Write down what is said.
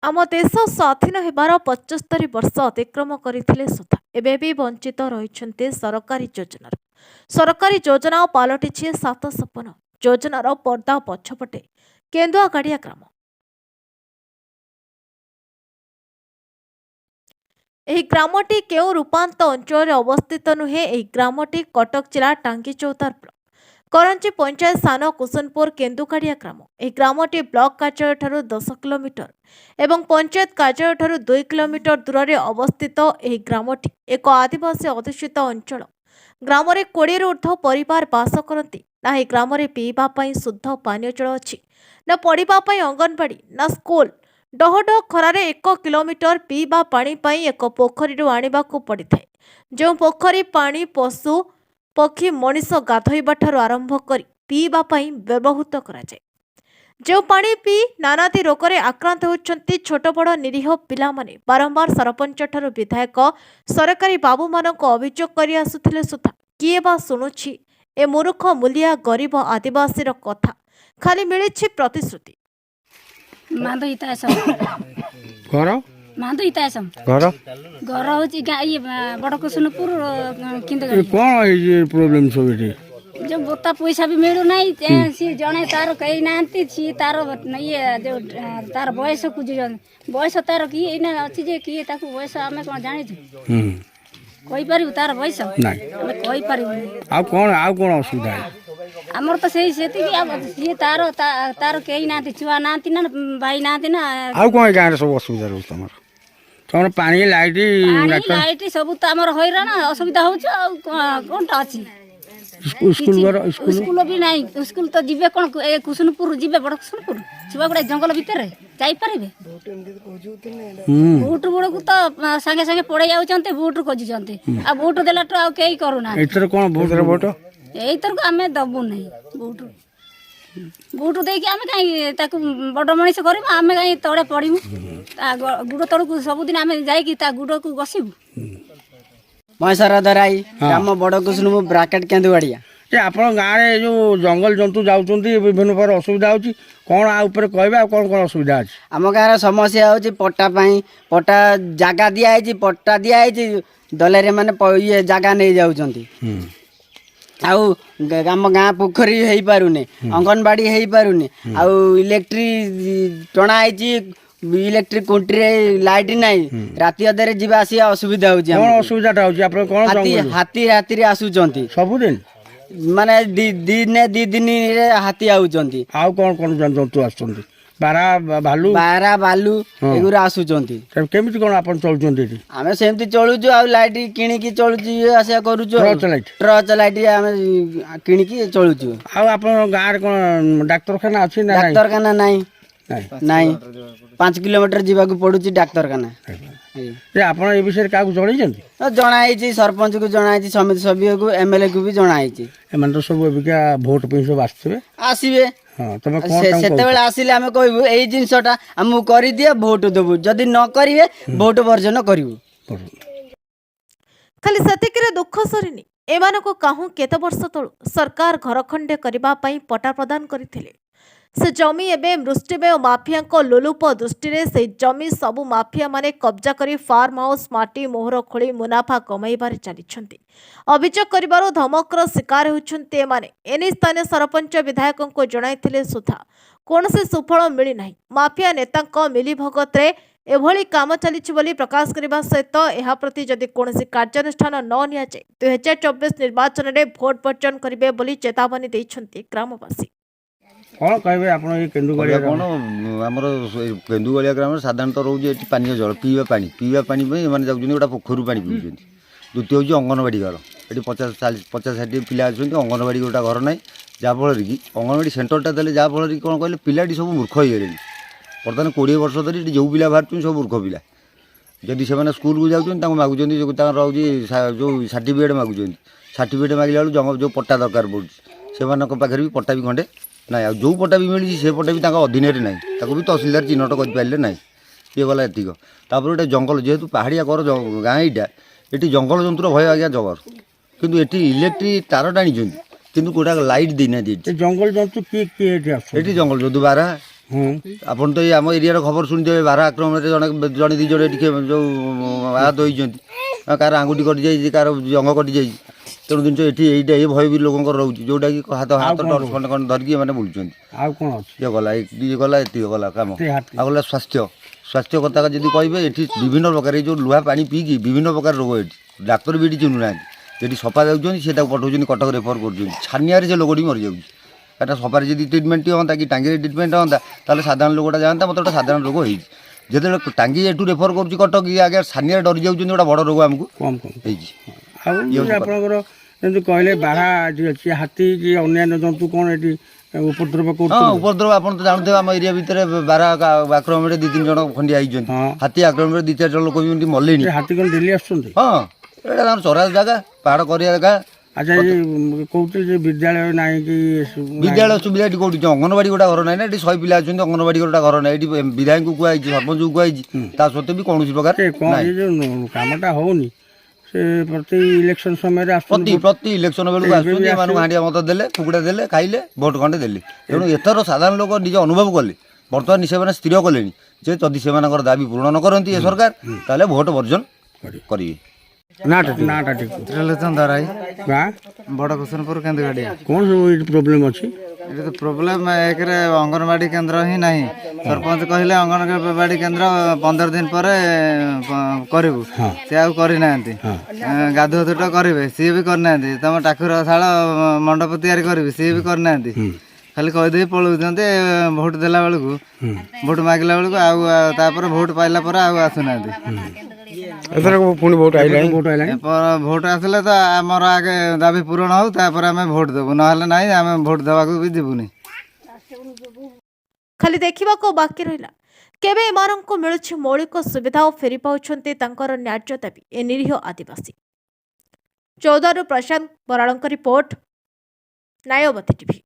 ଆମ ଦେଶ ସ୍ୱାଧୀନ ହେବାର 75 ବର୍ଷ ଅତିକ୍ରମ କରିଥିଲେ ସୁଦ୍ଧା ଏବେ ବି ବଞ୍ଚିତ ରହିଛନ୍ତି ସରକାରୀ ଯୋଜନାରୁ। ସରକାରୀ ଯୋଜନା ପାଲଟିଛି ସାତ ସପନ। ଯୋଜନାର ପର୍ଦ୍ଦା ପଛପଟେ କେନ୍ଦୁଆଗାଡ଼ିଆ ଗ୍ରାମ। ଏହି ଗ୍ରାମଟି କେଉଁ ରୂପାନ୍ତ ଅଞ୍ଚଳରେ ଅବସ୍ଥିତ ନୁହେଁ। ଏହି ଗ୍ରାମଟି କଟକ ଜିଲ୍ଲା ଟାଙ୍ଗିଚୌତାର ବ୍ଲକ କରଞ୍ଜି ପଞ୍ଚାୟତ ସାନ କୁସୁନପୁର କେନ୍ଦୁଗାଡ଼ିଆ ଗ୍ରାମ। ଏହି ଗ୍ରାମଟି ବ୍ଲକ କାର୍ଯ୍ୟାଳୟଠାରୁ 10 କିଲୋମିଟର ଏବଂ ପଞ୍ଚାୟତ କାର୍ଯ୍ୟାଳୟଠାରୁ 2 କିଲୋମିଟର ଦୂରରେ ଅବସ୍ଥିତ। ଏହି ଗ୍ରାମଟି ଏକ ଆଦିବାସୀ ଅଧିଷ୍ଠିତ ଅଞ୍ଚଳ। ଗ୍ରାମରେ 20ରୁ ଉର୍ଦ୍ଧ୍ୱ ପରିବାର ବାସ କରନ୍ତି। ନା ଏହି ଗ୍ରାମରେ ପିଇବା ପାଇଁ ଶୁଦ୍ଧ ପାନୀୟ ଜଳ ଅଛି, ନା ପଢ଼ିବା ପାଇଁ ଅଙ୍ଗନବାଡ଼ି, ନା ସ୍କୁଲ। ଡହଡହ ଖରାରେ 1 କିଲୋମିଟର ପିଇବା ପାଣି ପାଇଁ ଏକ ପୋଖରୀରୁ ଆଣିବାକୁ ପଡ଼ିଥାଏ। ଯେଉଁ ପୋଖରୀ ପାଣି ପଶୁ ପକ୍ଷୀ ମଣିଷ ଗାଧୋଇବାଠାରୁ ଆରମ୍ଭ କରି ପିଇବା ପାଇଁ ବ୍ୟବହୃତ କରାଯାଏ। ଯେଉଁ ପାଣି ପିଇ ନାନାଦି ରୋଗରେ ଆକ୍ରାନ୍ତ ହେଉଛନ୍ତି ଛୋଟ ବଡ଼ ନିରୀହ ପିଲାମାନେ। ବାରମ୍ବାର ସରପଞ୍ଚଠାରୁ ବିଧାୟକ ସରକାରୀ ବାବୁମାନଙ୍କୁ ଅଭିଯୋଗ କରି ଆସୁଥିଲେ ସୁଦ୍ଧା କିଏ ବା ଶୁଣୁଛି ଏ ମୂର୍ଖ ମୂଲିଆ ଗରିବ ଆଦିବାସୀର କଥା। ଖାଲି ମିଳିଛି ପ୍ରତିଶ୍ରୁତି। घर हूँ बड़ कुसुनपुर प्रोब्लेम सब ये जो बोता पैसा भी मिलू ना सी जड़े तार कही ना सी तार ये जो तार बयस खोजुन बयस तार किए अच्छी जे किए बयस आम कौन जानी कही पार तार बयस कही पार कौन असुविधा आमर तो सही से सी तार तार कही ना छुआ ना ना भाई ना ना कौन गाँव सब असुविधा रोज तुम तुम पानी लाइट लाइट सब तो आमर हैरान असुविधा हो कौन अच्छी स्कूल भी नहीं स्कूल तो जीवे कौन कुसुनपुर जीवे बड़ कुसुनपुर छुआ गुड़ा जंगल भितर जापारे भोट बड़ को तो सागे सागे पड़े जाते भोट खोजुंटे आ भोट देला तो कई करूना कौन भोट एथर को आम दबू नहीं भोट भोट देकी आम कहीं बड़ मनीष कर आम कहीं तले पड़ू गुड़ तलू सबुदिन आम जा गुड़ को बसबू महेश्वर दराई ग्राम बड़ कुसुनपुर ब्राकेट केन्दुगाड़िया आप गाँव में जो जंगल जंतु जाऊँच विभिन्न प्रकार असुविधा होची कौन आपर कहबे कौन कौन असुविधा अच्छी आम गाँव समस्या होची पट्टा पट्टा जगह दिखाई पट्टा दिखाई दल मैंने ये जगह नहीं जाऊँच आम गाँ पोखरी हो पारुनी अंगनवाड़ी हो पारुनी आउ इलेक्ट्रिक टणाई इलेक्ट्रिक कुंट्री लाइट नहीं राति अधे जीवा आसिया असुविधा असुविधा हाथी राति आसुचंती सबुदिन माने दी दिन हाथी आउचंती कौन कौन जंतु आसुचंती बारा भालू एगुरा आसुचंती केमिति कोन आपन चलुचंती आमे सेमति चलुचु आ लाइट किनिकी चलुचु आसिया करूचु टर्च लाइट आमे किनिकी चलुचु आ आपन गाँव रे कोन डाक्तरखाना अछि ना डाक्तरखाना नहीं नहीं 5 किलोमीटर जीवा को पड़ुची डाक्तरखाना आप विषय क्या जनाई सरपंच को जनाई समिति सभ्य को एमएलए को भी जनाई तो सब भोट सब आसवे से आसिले आम कहबू यही जिनसटा आमको कर दिए भोट देबू जदि न करिए भोट वर्जन करूँ खाली सेतिकिरे दुख सरीनी एमानको काहू केते वर्ष तळु सरकार घर खंडे करबा पई पट्टा प्रदान करथिले। से जमी एवं मृष्टिमेय माफिया लोलुप दृष्टि से जमी सबु माफिया माने कब्जा करी फार्म हाउस माटी मोहर खोली मुनाफा कमाइबार चली अभियोग करिबारो धमकर शिकार होउछन्ते एमाने एने स्थानीय सरपंच विधायकों को जणाइथिले सुधा कोनसे सुफल मिली नाही। माफिया नेतांक मिली भगतरे एभली काम चलिछि बोली प्रकाश करबा सहित एहा प्रति जदि कोनसे कार्यानुष्ठान न निया जाय 2024 निर्वाचन रे भोट वर्जन करिवे बोली चेतावनी दैछन्ते ग्रामवासी। कौन कहे आप केन्दुगाड़िया कौन आम केन्दुगाड़िया ग्राम साधारणतः रोज ये पानी जल पीवा पानी मैंने जाऊँ गोटा पोखर पानी पीछे द्वितीय हूँ अंगनवाड़ी घर ये 50-60 पिला अच्छा अंगनवाड़ी गोटा घर ना जहाँफल कि अंगनवाड़ी सेन्टरटा देते जहाँफल कि कौन कहले पिलाटी सब मूर्ख हो गले बर्तमान 20 वर्ष धरी जो पिला बाहर सब मूर्ख पिला जदि से स्कूल को जाऊँ मागुँच जो सर्टिफिकेट मागुँच सर्टिफिकेट मागिला बेलू जो पट्टा दरकार पड़े से पाखे भी पट्टा भी खंडे ना जो पट्टा भी मिली से पट्टा भी अधीन ना भी तहसिलदार चिन्हट कर ना ये गला एतिक तापर गोटे जंगल जेहेतु पहाड़िया कर गाँ यहाँ ये जंगल जंतुर भय आज्ञा जबर किंतु ये इलेक्ट्रिक तार टाणी किंतु गोटा लाइट देना जंगल जंतु किए ये जंगल जंतु बारा ଆପଣ ତ ଏଇ ଆମ ଏରିଆର ଖବର ଶୁଣିଥିବେ ବାରା ଆକ୍ରମଣରେ ଜଣେ ଦୁଇ ଜଣ ଏଠି ଯେଉଁ ଆହତ ହୋଇଛନ୍ତି କାହାର ଆଙ୍ଗୁଠି କଟିଯାଇଛି କାହାର ଜଙ୍ଘ କଟିଯାଇଛି ତେଣୁ ଜିନିଷ ଏଠି ଏଇଟା ଏଇ ଭୟ ବି ଲୋକଙ୍କର ରହୁଛି ଯେଉଁଟାକି ହାତ ଟର୍ଚ୍ଚ ଖଣ୍ଡେ ଖଣ୍ଡେ ଧରିକି ଏମାନେ ବୁଲୁଛନ୍ତି। ଆଉ କ'ଣ ଅଛି? ଇଏ ଗଲା ଇଏ ଗଲା ଏତିକି ଗଲା କାମ। ଆଉ ଗଲା ସ୍ୱାସ୍ଥ୍ୟ କଥା ଯଦି କହିବେ ଏଠି ବିଭିନ୍ନ ପ୍ରକାର ଏଇ ଯେଉଁ ଲୁହା ପାଣି ପିଇକି ବିଭିନ୍ନ ପ୍ରକାର ରୋଗ ଏଠି ଡାକ୍ତର ବି ଏଠି ଚିହ୍ନୁନାହାନ୍ତି ଯେଠି ସଫା ଯାଉଛନ୍ତି ସେ ତାକୁ ପଠାଉଛନ୍ତି କଟକ ରେଫର କରୁଛନ୍ତି ଛାନିଆରେ ସେ ଲୋକଟି ମରିଯାଉଛି କାହିଁକିନା ସଫାରେ ଯଦି ଟ୍ରିଟମେଣ୍ଟ ହୁଅନ୍ତା କି ଟାଙ୍ଗିରେ ଟ୍ରିଟମେଣ୍ଟ ହୁଅନ୍ତା ତାହେଲେ ସାଧାରଣ ଲୋକଟା ଯାଆନ୍ତା ମୋତେ ଗୋଟେ ସାଧାରଣ ରୋଗ ହେଇଛି ଯେତେବେଳେ ଟାଙ୍ଗି ଏଠୁ ରେଫର କରୁଛି କଟକ ଇଏ ଆଗେ ଛାନିଆରେ ଡରି ଯାଉଛନ୍ତି ଗୋଟେ ବଡ଼ ରୋଗ ଆମକୁ କମ୍ ହେଇଛି। ଆଉ ଆପଣଙ୍କର ଯେମିତି କହିଲେ ବାରା ଅଛି ହାତୀ କି ଅନ୍ୟାନ୍ୟ ଜନ୍ତୁ କ'ଣ ଏଠି ଉପଦ୍ରବ ହଁ କରୁଛନ୍ତି? ଉପଦ୍ରବ ଆପଣ ତ ଜାଣୁଥିବେ ଆମ ଏରିଆ ଭିତରେ ବାରା ଆକ୍ରମଣରେ 2-3 ଜଣ ଖଣ୍ଡିଆ ହେଇଛନ୍ତି ହାତୀ ଆକ୍ରମଣରେ 2-4 ଜଣ ଲୋକ ବି ଏମିତି ମଲେଣି। ହାତୀ କ'ଣ ଡେଲି ଆସୁଛନ୍ତି? ହଁ ଏଇଟା ତାଙ୍କର ଚରା ଜାଗା ପାହାଡ଼ କରିବା ଜାଗା। ଆଚ୍ଛା କହୁଥିଲେ ଯେ ବିଦ୍ୟାଳୟ ନାହିଁ କି ବିଦ୍ୟାଳୟ ସୁବିଧା ଏଠି କୋଉଠି ଅଙ୍ଗନବାଡ଼ି ଗୋଟେ ଘର ନାହିଁ ନା ଏଠି 100 ପିଲା ଅଛନ୍ତି ଅଙ୍ଗନବାଡ଼ି ଗୋଟେ ଘର ନାହିଁ ଏଠି ବିଧାୟକଙ୍କୁ କୁହାଯାଇଛି ସରପଞ୍ଚଙ୍କୁ କୁହାଯାଇଛି ତା ସତ୍ତ୍ୱେ ବି କୌଣସି ପ୍ରକାର କ'ଣ ଏ ଯେଉଁ କାମଟା ହଉନି ସେ ପ୍ରତି ଇଲେକ୍ସନ ସମୟରେ ଆସୁଛନ୍ତି ପ୍ରତି ଇଲେକ୍ସନ ବେଳକୁ ଆସୁଛନ୍ତି ଏମାନଙ୍କୁ ହାଣ୍ଡିଆ ମତ ଦେଲେ କୁକୁଡ଼ା ଦେଲେ ଖାଇଲେ ଭୋଟ ଖଣ୍ଡେ ଦେଲେ ତେଣୁ ଏଥର ସାଧାରଣ ଲୋକ ନିଜେ ଅନୁଭବ କଲେ ବର୍ତ୍ତମାନ ସେମାନେ ସ୍ଥିର କଲେଣି ଯେ ଯଦି ସେମାନଙ୍କର ଦାବି ପୂରଣ ନ କରନ୍ତି ଏ ସରକାର ତାହେଲେ ଭୋଟ ବର୍ଜନ କରିବେ। ନାଟା ଠିକ୍ ତ୍ରିଲୋଚନ ଧରାଇ ଗାଁ ବଡ଼ କୁସୁନପୁର କେନ୍ଦୁଗାଡ଼ିଆ। କ'ଣ ସବୁ ଏଠି ପ୍ରୋବ୍ଲେମ୍ ଅଛି? ଏଠି ତ ପ୍ରୋବ୍ଲେମ୍ ଏକରେ ଅଙ୍ଗନବାଡ଼ି କେନ୍ଦ୍ର ହିଁ ନାହିଁ। ସରପଞ୍ଚ କହିଲେ ଅଙ୍ଗନବାଡ଼ି କେନ୍ଦ୍ର 15 ଦିନ ପରେ କରିବୁ ସେ ଆଉ କରିନାହାନ୍ତି। ଗାଧୁଆ ତୁଟ କରିବେ ସିଏ ବି କରିନାହାନ୍ତି। ତମ ଠାକୁର ଶାଳ ମଣ୍ଡପ ତିଆରି କରିବି ସିଏ ବି କରିନାହାନ୍ତି। ଖାଲି କହିଦେଇ ପଳାଉଛନ୍ତି ଭୋଟ ଦେଲା ବେଳକୁ ଭୋଟ ମାଗିଲା ବେଳକୁ ଆଉ ତାପରେ ଭୋଟ ପାଇଲା ପରେ ଆଉ ଆସୁନାହାନ୍ତି। ପୁଣି ଭୋଟ ଆଇଲାଣି ଭୋଟ ଆସିଲେ ତ ଆମର ଆଗେ ଦାବି ପୂରଣ ହଉ ତାପରେ ଆମେ ଭୋଟ ଦେବୁ ନହେଲେ ନାହିଁ ଆମେ ଭୋଟ ଦେବାକୁ ବି ଯିବୁନି। ଖାଲି ଦେଖିବାକୁ ବାକି ରହିଲା କେବେ ଏମାନଙ୍କୁ ମିଳୁଛି ମୌଳିକ ସୁବିଧା ଓ ଫେରି ପାଉଛନ୍ତି ତାଙ୍କର ନ୍ୟାଯ୍ୟ ଦାବି ଏ ନିରୀହ ଆଦିବାସୀ। ଚୌଦାରୁ ପ୍ରଶାନ୍ତ ବରାଳଙ୍କ ରିପୋର୍ଟ ନ୍ୟାୟବତୀ ଟିଭି।